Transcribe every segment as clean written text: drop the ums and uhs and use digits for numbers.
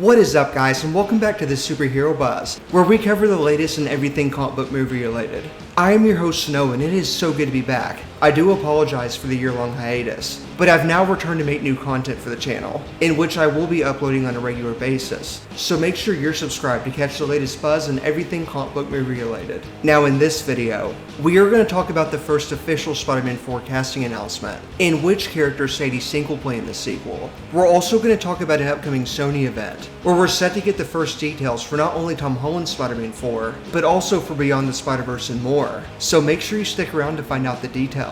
What is up, guys, and welcome back to the Superhero Buzz, where we cover the latest in everything comic book movie related. I am your host Snow, and it is so good to be back. I do apologize for the year-long hiatus, but I've now returned to make new content for the channel, in which I will be uploading on a regular basis. So make sure you're subscribed to catch the latest buzz and everything comic book movie related. Now in this video, we are going to talk about the first official Spider-Man 4 casting announcement, and which character Sadie Sink will play in the sequel. We're also going to talk about an upcoming Sony event, where we're set to get the first details for not only Tom Holland's Spider-Man 4, but also for Beyond the Spider-Verse and more. So make sure you stick around to find out the details.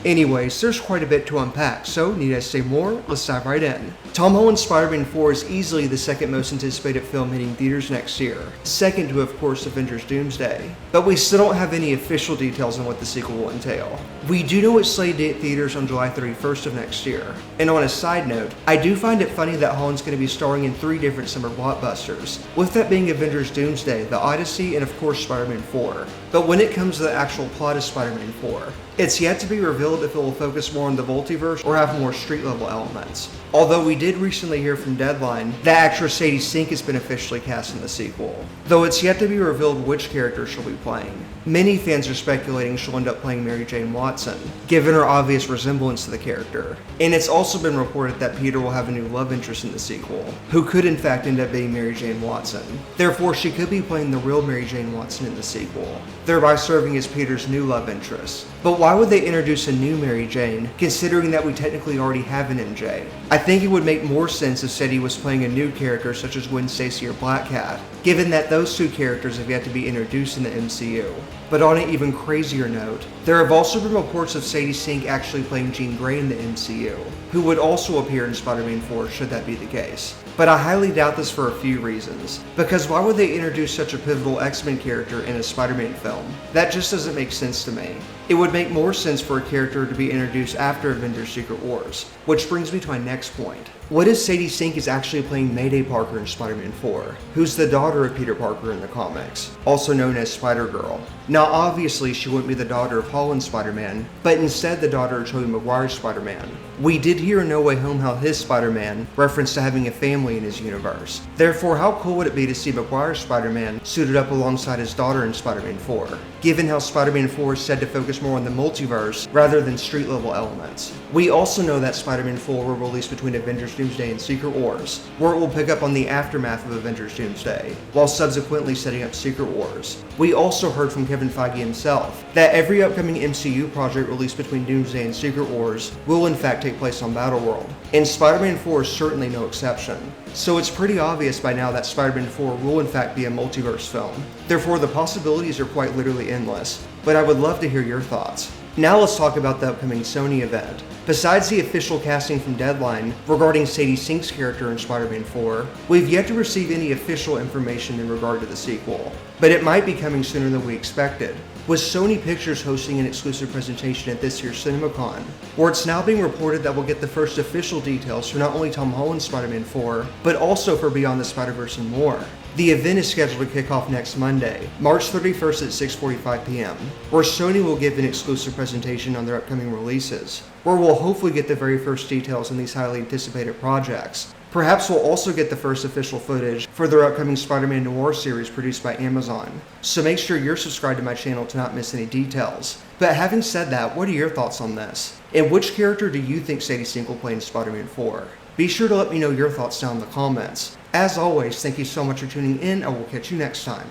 Anyways, there's quite a bit to unpack, so need I say more? Let's dive right in. Tom Holland's Spider-Man 4 is easily the second most anticipated film hitting theaters next year, second to of course Avengers Doomsday. But we still don't have any official details on what the sequel will entail. We do know it's slated to hit theaters on July 31st of next year. And on a side note, I do find it funny that Holland's going to be starring in 3 different summer blockbusters, with that being Avengers Doomsday, The Odyssey, and of course Spider-Man 4. But when it comes to the actual plot of Spider-Man 4, it's yet to be revealed if it will focus more on the multiverse or have more street-level elements. Although we did recently hear from Deadline that actress Sadie Sink has been officially cast in the sequel, though it's yet to be revealed which character she'll be playing. Many fans are speculating she'll end up playing Mary Jane Watson, given her obvious resemblance to the character. And it's also been reported that Peter will have a new love interest in the sequel, who could in fact end up being Mary Jane Watson. Therefore, she could be playing the real Mary Jane Watson in the sequel, thereby serving as Peter's new love interest. But why would they introduce a new Mary Jane, considering that we technically already have an MJ? I think it would make more sense if Sadie was playing a new character such as Gwen Stacy or Black Cat, given that those 2 characters have yet to be introduced in the MCU. But on an even crazier note, there have also been reports of Sadie Sink actually playing Jean Grey in the MCU, who would also appear in Spider-Man 4 should that be the case. But I highly doubt this for a few reasons, because why would they introduce such a pivotal X-Men character in a Spider-Man film? That just doesn't make sense to me. It would make more sense for a character to be introduced after Avengers Secret Wars, which brings me to my next point. What if Sadie Sink is actually playing Mayday Parker in Spider-Man 4, who's the daughter of Peter Parker in the comics, also known as Spider-Girl? Now obviously she wouldn't be the daughter of Holland's Spider-Man, but instead the daughter of Tobey Maguire's Spider-Man. We did hear in No Way Home how his Spider-Man referenced to having a family in his universe. Therefore, how cool would it be to see Maguire's Spider-Man suited up alongside his daughter in Spider-Man 4, given how Spider-Man 4 is said to focus more on the multiverse rather than street-level elements. We also know that Spider-Man 4 will release between Avengers Doomsday and Secret Wars, where it will pick up on the aftermath of Avengers Doomsday, while subsequently setting up Secret Wars. We also heard from Kevin Feige himself that every upcoming MCU project released between Doomsday and Secret Wars will in fact take place on Battleworld, and Spider-Man 4 is certainly no exception. So it's pretty obvious by now that Spider-Man 4 will in fact be a multiverse film. Therefore, the possibilities are quite literally endless, but I would love to hear your thoughts. Now let's talk about the upcoming Sony event. Besides the official casting from Deadline regarding Sadie Sink's character in Spider-Man 4, we've yet to receive any official information in regard to the sequel, but it might be coming sooner than we expected, with Sony Pictures hosting an exclusive presentation at this year's Cinemacon, where it's now being reported that we'll get the first official details for not only Tom Holland's Spider-Man 4, but also for Beyond the Spider-Verse and more. The event is scheduled to kick off next Monday, March 31st at 6:45 p.m., where Sony will give an exclusive presentation on their upcoming releases, where we'll hopefully get the very first details on these highly anticipated projects. Perhaps we'll also get the first official footage for their upcoming Spider-Man Noir series produced by Amazon. So make sure you're subscribed to my channel to not miss any details. But having said that, what are your thoughts on this? And which character do you think Sadie Sink will play in Spider-Man 4? Be sure to let me know your thoughts down in the comments. As always, thank you so much for tuning in, and we'll catch you next time.